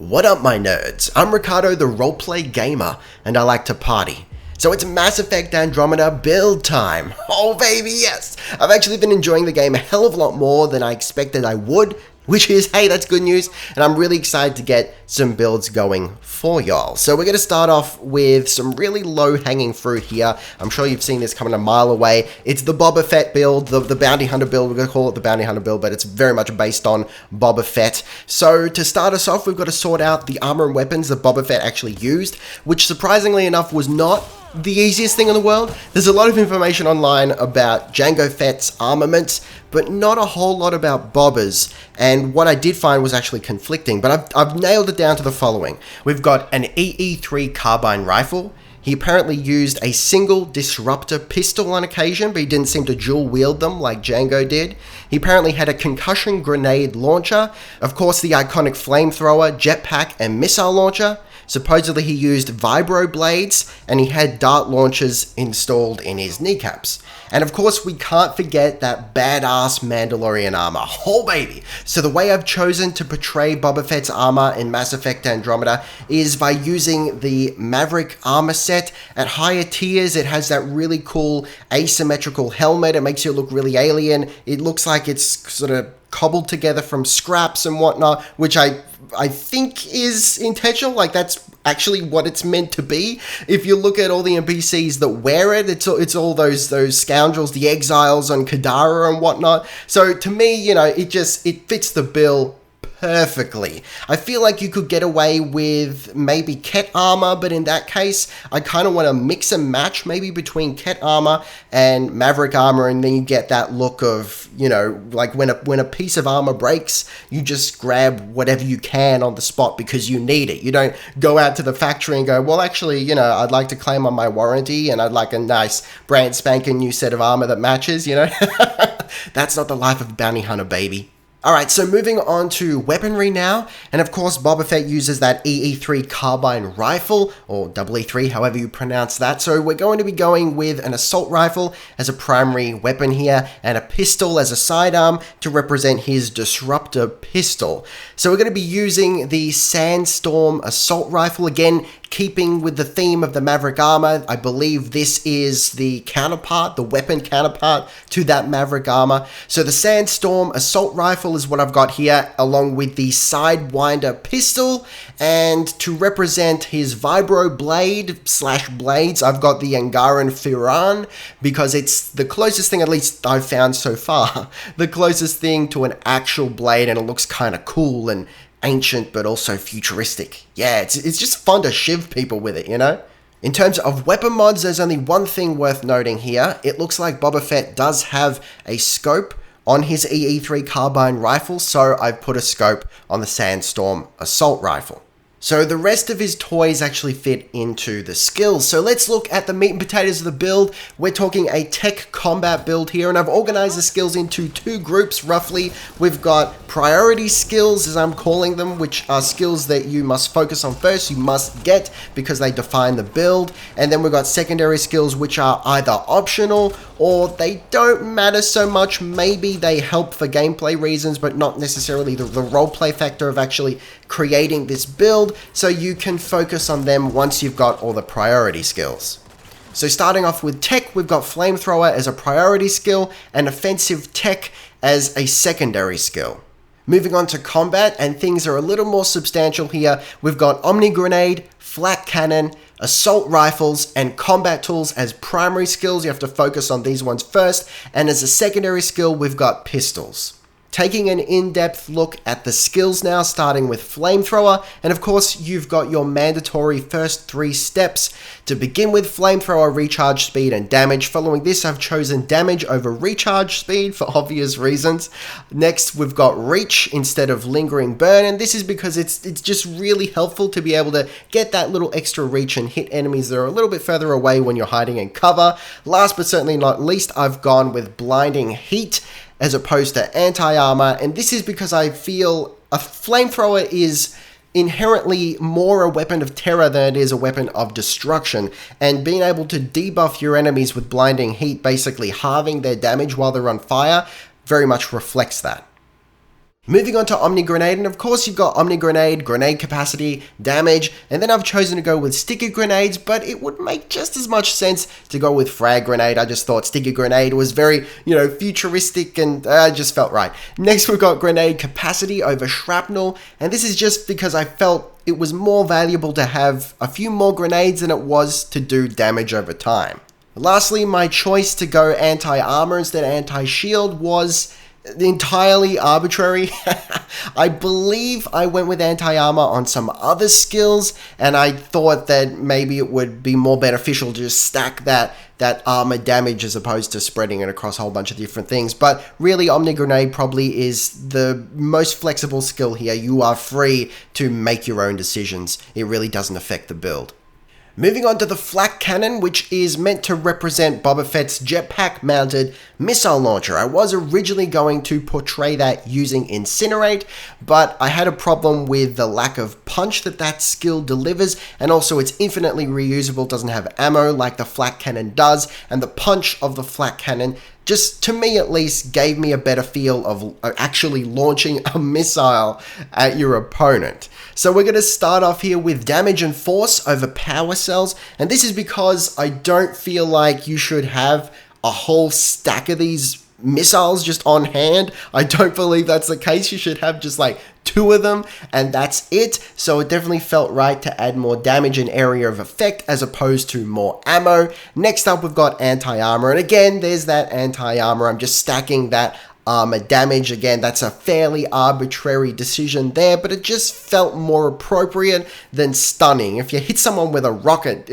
What up, my nerds? I'm Ricardo, the roleplay gamer, and I like to party. So it's Mass Effect Andromeda build time. Oh baby, yes! I've actually been enjoying the game a hell of a lot more than I expected I would, which is, hey, that's good news, and I'm really excited to get some builds going for y'all. So we're going to start off with some really low-hanging fruit here. I'm sure you've seen this coming a mile away. It's the Boba Fett build, the Bounty Hunter build. We're going to call it the Bounty Hunter build, but it's very much based on Boba Fett. So to start us off, we've got to sort out the armor and weapons that Boba Fett actually used, which surprisingly enough was not the easiest thing in the world. There's a lot of information online about Jango Fett's armaments, but not a whole lot about Boba's, and what I did find was actually conflicting, but I've nailed it down to the following. We've got an EE3 carbine rifle. He apparently used a single disruptor pistol on occasion, but he didn't seem to dual wield them like Jango did. He apparently had a concussion grenade launcher, of course the iconic flamethrower, jetpack, and missile launcher. Supposedly he used vibro blades, and he had dart launchers installed in his kneecaps. And of course we can't forget that badass Mandalorian armor. Oh baby! So the way I've chosen to portray Boba Fett's armor in Mass Effect Andromeda is by using the Maverick armor set. At higher tiers it has that really cool asymmetrical helmet. It makes you look really alien. It looks like it's sort of cobbled together from scraps and whatnot, which I think is intentional. Like, that's actually what it's meant to be. If you look at all the NPCs that wear it, it's all those scoundrels, the exiles on Kadara and whatnot. So to me, you know, it fits the bill perfectly. I feel like you could get away with maybe Ket armor, but in that case, I kind of want to mix and match maybe between Ket armor and Maverick armor, and then you get that look of, you know, like when a piece of armor breaks, you just grab whatever you can on the spot because you need it. You don't go out to the factory and go, well, actually, you know, I'd like to claim on my warranty and I'd like a nice brand spanking new set of armor that matches, you know? That's not the life of a bounty hunter, baby. Alright, so moving on to weaponry now, and of course Boba Fett uses that EE3 carbine rifle, or EE3, however you pronounce that, so we're going to be going with an assault rifle as a primary weapon here, and a pistol as a sidearm to represent his disruptor pistol. So we're going to be using the Sandstorm assault rifle, again, keeping with the theme of the Maverick armor. I believe this is the counterpart, the weapon counterpart to that Maverick armor. So the Sandstorm assault rifle is what I've got here, along with the Sidewinder pistol, and to represent his vibro blade / blades, I've got the Angaran Firan, because it's the closest thing, at least I've found so far, the closest thing to an actual blade, and it looks kind of cool and ancient but also futuristic. Yeah, it's just fun to shiv people with it, you know? In terms of weapon mods, there's only one thing worth noting here. It looks like Boba Fett does have a scope on his EE3 carbine rifle, so I've put a scope on the Sandstorm assault rifle. So the rest of his toys actually fit into the skills. So let's look at the meat and potatoes of the build. We're talking a tech combat build here, and I've organized the skills into two groups roughly. We've got priority skills, as I'm calling them, which are skills that you must focus on first, you must get because they define the build. And then we've got secondary skills, which are either optional or they don't matter so much. Maybe they help for gameplay reasons, but not necessarily the roleplay factor of actually creating this build. So you can focus on them once you've got all the priority skills. So starting off with tech, we've got flamethrower as a priority skill and offensive tech as a secondary skill. Moving on to combat, and things are a little more substantial here. We've got Omni Grenade, Flak Cannon, Assault Rifles, and Combat Tools as primary skills. You have to focus on these ones first. And as a secondary skill, we've got Pistols. Taking an in-depth look at the skills now, starting with Flamethrower, and of course you've got your mandatory first 3 steps. To begin with, Flamethrower, recharge speed, and damage. Following this, I've chosen damage over recharge speed for obvious reasons. Next, we've got Reach instead of Lingering Burn, and this is because it's just really helpful to be able to get that little extra reach and hit enemies that are a little bit further away when you're hiding in cover. Last but certainly not least, I've gone with Blinding Heat as opposed to anti-armor, and this is because I feel a flamethrower is inherently more a weapon of terror than it is a weapon of destruction, and being able to debuff your enemies with blinding heat, basically halving their damage while they're on fire, very much reflects that. Moving on to Omni Grenade, and of course you've got Omni Grenade, grenade capacity, damage, and then I've chosen to go with Sticky Grenades, but it would make just as much sense to go with Frag Grenade. I just thought Sticky Grenade was very, futuristic and just felt right. Next we've got Grenade Capacity over Shrapnel, and this is just because I felt it was more valuable to have a few more grenades than it was to do damage over time. Lastly, my choice to go Anti-Armor instead of Anti-Shield was entirely arbitrary. I believe I went with Anti-Armor on some other skills, and I thought that maybe it would be more beneficial to just stack that armor damage as opposed to spreading it across a whole bunch of different things. But really, Omni Grenade probably is the most flexible skill here. You are free to make your own decisions. It really doesn't affect the build. Moving on to the Flak Cannon, which is meant to represent Boba Fett's jetpack-mounted missile launcher. I was originally going to portray that using Incinerate, but I had a problem with the lack of punch that skill delivers, and also it's infinitely reusable, doesn't have ammo like the Flak Cannon does, and the punch of the Flak Cannon, just to me at least, gave me a better feel of actually launching a missile at your opponent. So we're going to start off here with damage and force over power cells, and this is because I don't feel like you should have a whole stack of these missiles just on hand. I don't believe that's the case. You should have just like 2 of them and that's it. So it definitely felt right to add more damage and area of effect as opposed to more ammo. Next up we've got anti-armor, and again there's that anti-armor. I'm just stacking that armor damage. Again, that's a fairly arbitrary decision there, but it just felt more appropriate than stunning. If you hit someone with a rocket,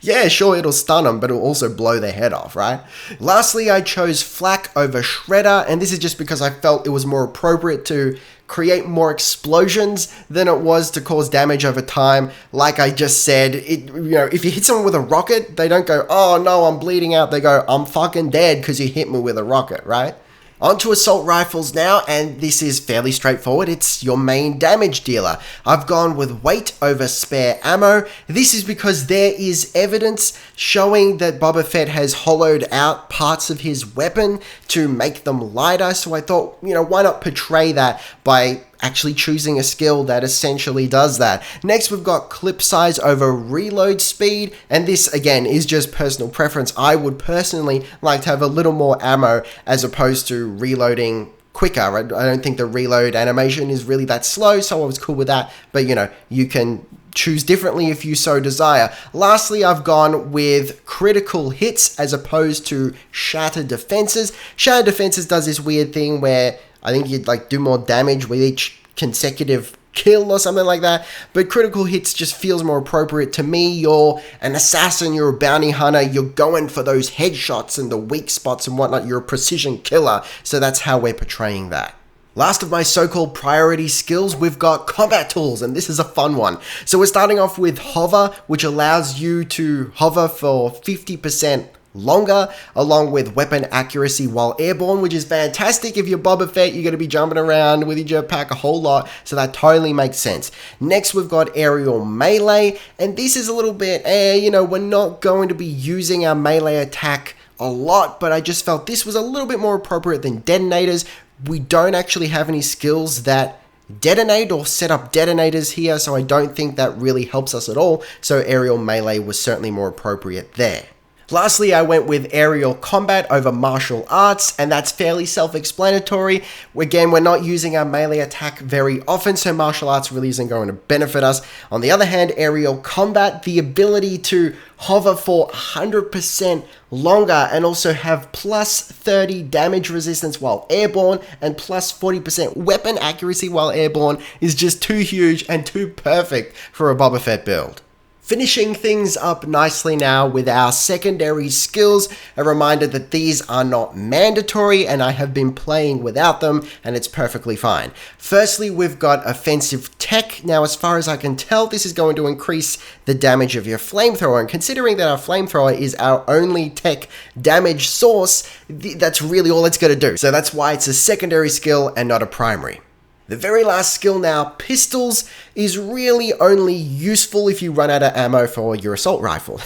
yeah, sure, it'll stun them, but it'll also blow their head off, right? Lastly, I chose Flak over Shredder, and this is just because I felt it was more appropriate to create more explosions than it was to cause damage over time. Like I just said, if you hit someone with a rocket, they don't go, oh no, I'm bleeding out. They go, I'm fucking dead because you hit me with a rocket, right? Onto assault rifles now, and this is fairly straightforward. It's your main damage dealer. I've gone with weight over spare ammo. This is because there is evidence showing that Boba Fett has hollowed out parts of his weapon to make them lighter, so I thought, why not portray that by actually choosing a skill that essentially does that. Next, we've got clip size over reload speed, and this again is just personal preference. I would personally like to have a little more ammo as opposed to reloading quicker. I don't think the reload animation is really that slow, so I was cool with that, but you can choose differently if you so desire. Lastly, I've gone with critical hits as opposed to shattered defenses. Shattered defenses does this weird thing where I think you'd do more damage with each consecutive kill or something like that, but critical hits just feels more appropriate to me. You're an assassin, you're a bounty hunter, you're going for those headshots and the weak spots and whatnot. You're a precision killer, so that's how we're portraying that. Last of my so-called priority skills, we've got combat tools, and this is a fun one. So we're starting off with hover, which allows you to hover for 50% longer, along with weapon accuracy while airborne, which is fantastic. If you're Boba Fett, you're going to be jumping around with your jetpack a whole lot, so that totally makes sense. Next, we've got aerial melee, and this is a little bit, we're not going to be using our melee attack a lot, but I just felt this was a little bit more appropriate than detonators. We don't actually have any skills that detonate or set up detonators here, so I don't think that really helps us at all, so aerial melee was certainly more appropriate there. Lastly, I went with aerial combat over martial arts, and that's fairly self-explanatory. Again, we're not using our melee attack very often, so martial arts really isn't going to benefit us. On the other hand, aerial combat, the ability to hover for 100% longer and also have plus 30 damage resistance while airborne and plus 40% weapon accuracy while airborne is just too huge and too perfect for a Boba Fett build. Finishing things up nicely now with our secondary skills, a reminder that these are not mandatory and I have been playing without them and it's perfectly fine. Firstly, we've got offensive tech. Now, as far as I can tell, this is going to increase the damage of your flamethrower, and considering that our flamethrower is our only tech damage source, that's really all it's going to do. So that's why it's a secondary skill and not a primary. The very last skill now, pistols, is really only useful if you run out of ammo for your assault rifle.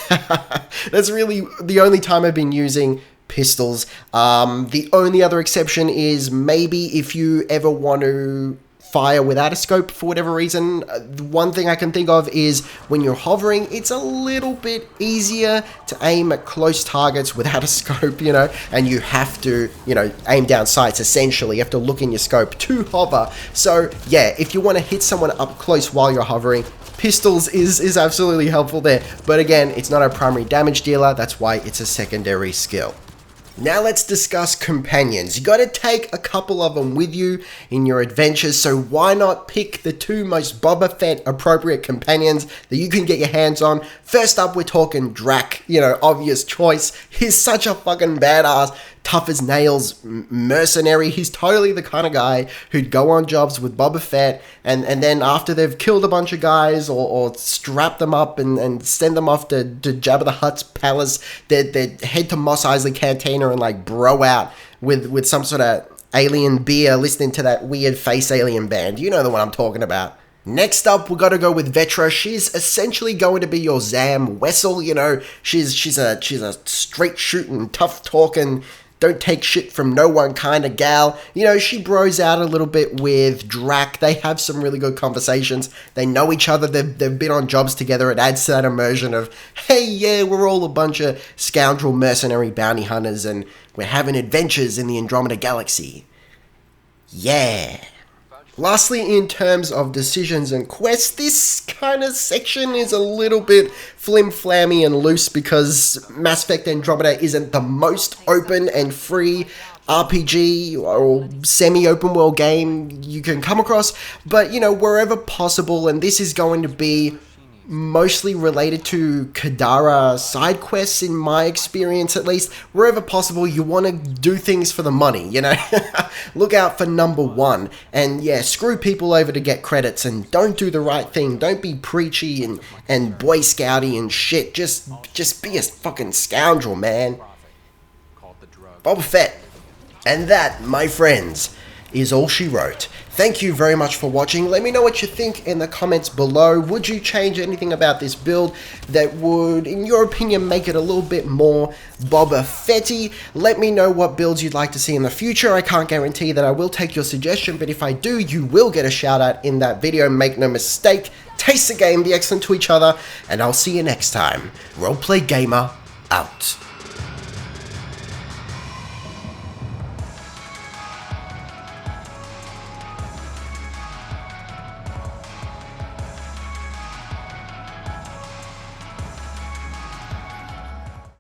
That's really the only time I've been using pistols. The only other exception is maybe if you ever want to fire without a scope for whatever reason. One thing I can think of is when you're hovering, it's a little bit easier to aim at close targets without a scope, you know, and you have to, you know, aim down sights essentially. You have to look in your scope to hover. So yeah, if you want to hit someone up close while you're hovering, pistols is absolutely helpful there. But again, it's not a primary damage dealer, that's why it's a secondary skill. Now let's discuss companions. You gotta take a couple of them with you in your adventures, so why not pick the two most Boba Fett appropriate companions that you can get your hands on. First up, we're talking Drac, you know, obvious choice. He's such a fucking badass, tough as nails mercenary. He's totally the kind of guy who'd go on jobs with Boba Fett, and then after they've killed a bunch of guys or strap them up and send them off to Jabba the Hutt's palace, they'd head to Mos Eisley Cantina and like bro out with some sort of alien beer, listening to that weird face alien band. You know the one I'm talking about. Next up, we gotta go with Vetra. She's essentially going to be your Zam Wessel, you know. She's a straight shooting, tough talking, don't take shit from no one kind of gal. You know, she bros out a little bit with Drac. They have some really good conversations. They know each other. They've been on jobs together. It adds to that immersion of, hey, yeah, we're all a bunch of scoundrel mercenary bounty hunters and we're having adventures in the Andromeda Galaxy. Yeah. Lastly, in terms of decisions and quests, this kind of section is a little bit flim-flammy and loose because Mass Effect Andromeda isn't the most open and free RPG or semi-open world game you can come across, but you know, wherever possible, and this is going to be mostly related to Kadara side quests in my experience at least, wherever possible you want to do things for the money, you know. Look out for number one, and yeah, screw people over to get credits and don't do the right thing. Don't be preachy and boy scouty and shit. Just be a fucking scoundrel, man. Boba Fett. And that, my friends, is all she wrote. Thank you very much for watching. Let me know what you think in the comments below. Would you change anything about this build that would, in your opinion, make it a little bit more Boba Fetty? Let me know what builds you'd like to see in the future. I can't guarantee that I will take your suggestion, but if I do, you will get a shout out in that video. Make no mistake. Taste the game, be excellent to each other, and I'll see you next time. Roleplay Gamer, out.